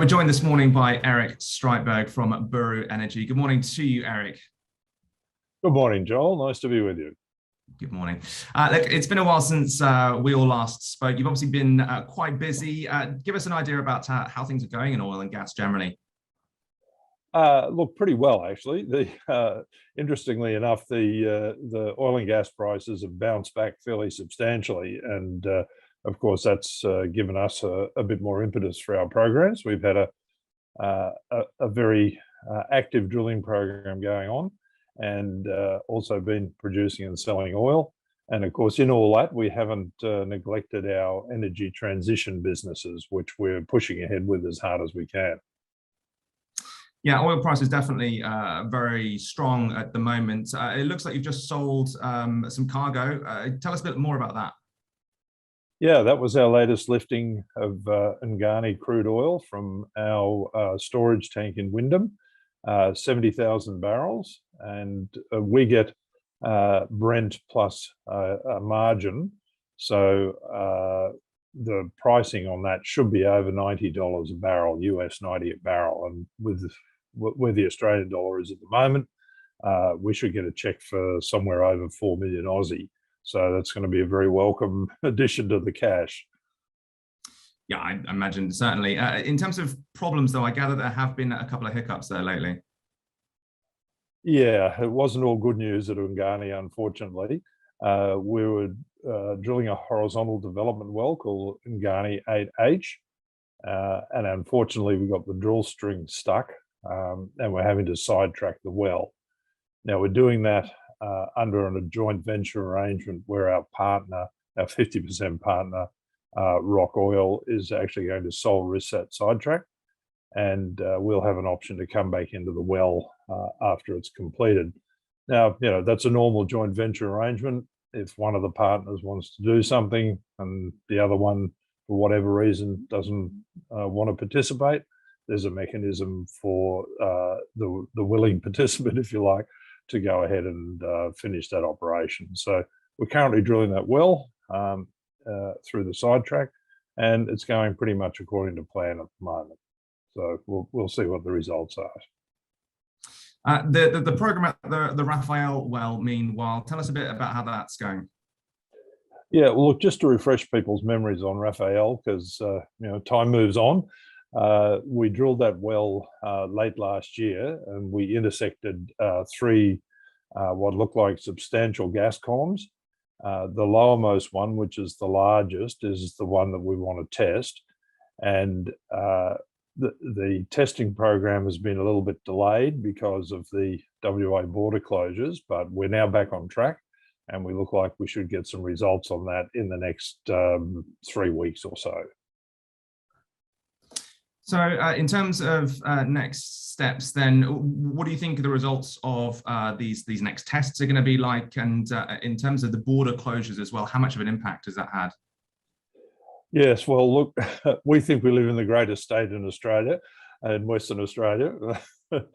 We're joined this morning by Eric Streitberg from Buru Energy. Good morning to you, Eric. Good morning, Joel. Nice to be with you. Good morning. Look, it's been a while since we all last spoke. You've obviously been quite busy. Give us an idea about how things are going in oil and gas generally. Look, pretty well, actually. Interestingly enough, the oil and gas prices have bounced back fairly substantially, and of course, that's given us a bit more impetus for our programs. We've had a very active drilling program going on, and also been producing and selling oil. And of course, in all that, we haven't neglected our energy transition businesses, which we're pushing ahead with as hard as we can. Yeah, oil price is definitely very strong at the moment. It looks like you've just sold some cargo. Tell us a bit more about that. Yeah, that was our latest lifting of Ngani crude oil from our storage tank in Wyndham, 70,000 barrels. And we get Brent plus a margin. So the pricing on that should be over $90 a barrel, US 90 a barrel. And with where the Australian dollar is at the moment, we should get a check for somewhere over 4 million Aussie. So that's going to be a very welcome addition to the cash. Yeah, I imagine, certainly. In terms of problems, though, I gather there have been a couple of hiccups there lately. Yeah, it wasn't all good news at Ngani, unfortunately. We were drilling a horizontal development well called Ngani 8H, and unfortunately we got the drill string stuck, and we're having to sidetrack the well. Now we're doing that under a joint venture arrangement where our partner, our 50% partner, Rock Oil, is actually going to sole risk that sidetrack, and we'll have an option to come back into the well after it's completed. Now, you know, that's a normal joint venture arrangement. If one of the partners wants to do something and the other one, for whatever reason, doesn't want to participate, there's a mechanism for the willing participant, if you like, to go ahead and finish that operation. So we're currently drilling that well through the sidetrack, and it's going pretty much according to plan at the moment. So we'll see what the results are. The program at the Raphael well, meanwhile, tell us a bit about how that's going. Yeah, well, look, just to refresh people's memories on Raphael, because you know, time moves on. We drilled that well late last year, and we intersected three what looked like substantial gas columns. The lowermost one, which is the largest, is the one that we want to test. And the testing program has been a little bit delayed because of the WA border closures, but we're now back on track, and we look like we should get some results on that in the next 3 weeks or so. So in terms of next steps, then, what do you think the results of these next tests are going to be like? And in terms of the border closures as well, how much of an impact has that had? Yes, well, look, we think we live in the greatest state in Australia, in Western Australia,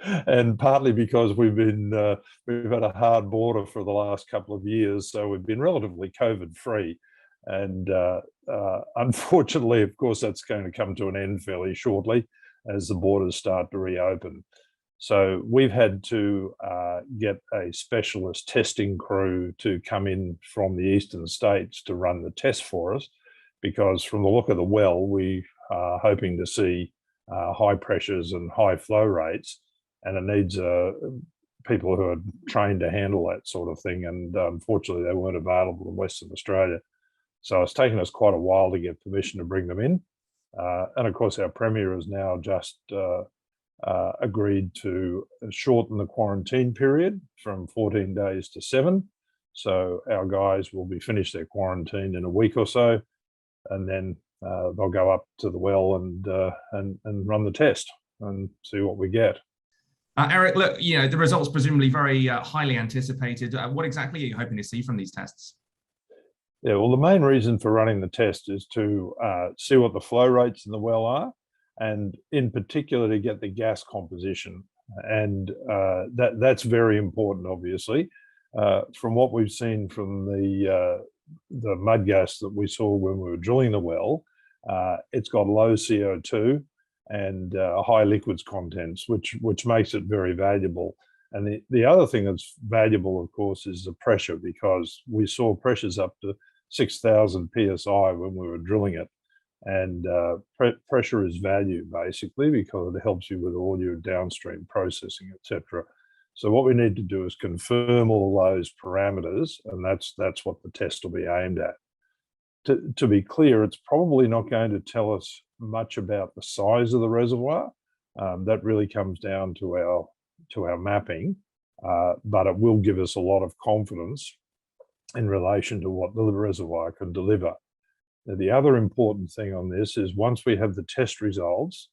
and partly because we've had a hard border for the last couple of years, so we've been relatively COVID-free. And unfortunately, of course, that's going to come to an end fairly shortly as the borders start to reopen. So we've had to get a specialist testing crew to come in from the eastern states to run the test for us, because from the look of the well, we are hoping to see high pressures and high flow rates, and it needs people who are trained to handle that sort of thing. And unfortunately, they weren't available in Western Australia. So it's taken us quite a while to get permission to bring them in. And of course, our Premier has now just agreed to shorten the quarantine period from 14 days to 7. So our guys will be finished their quarantine in a week or so, and then they'll go up to the well and run the test and see what we get. Eric, look, you know, the results presumably very highly anticipated. What exactly are you hoping to see from these tests? Yeah, well, the main reason for running the test is to see what the flow rates in the well are, and in particular to get the gas composition. And that's very important, obviously. From what we've seen from the mud gas that we saw when we were drilling the well, it's got low CO2, and high liquids contents, which makes it very valuable. And the other thing that's valuable, of course, is the pressure, because we saw pressures up to 6,000 psi when we were drilling it. And pressure is value, basically, because it helps you with all your downstream processing, etc. So what we need to do is confirm all those parameters, and that's what the test will be aimed at. To be clear, it's probably not going to tell us much about the size of the reservoir. That really comes down to our mapping, but it will give us a lot of confidence in relation to what the reservoir can deliver. Now, the other important thing on this is once we have the test results,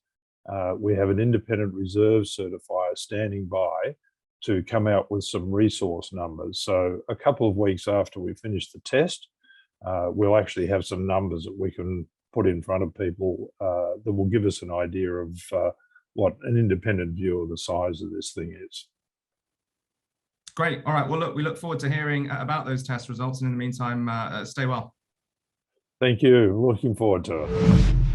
we have an independent reserve certifier standing by to come out with some resource numbers. So a couple of weeks after we finish the test, we'll actually have some numbers that we can put in front of people that will give us an idea of what an independent view of the size of this thing is. Great. All right. Well, look, we look forward to hearing about those test results. And in the meantime, stay well. Thank you. Looking forward to it.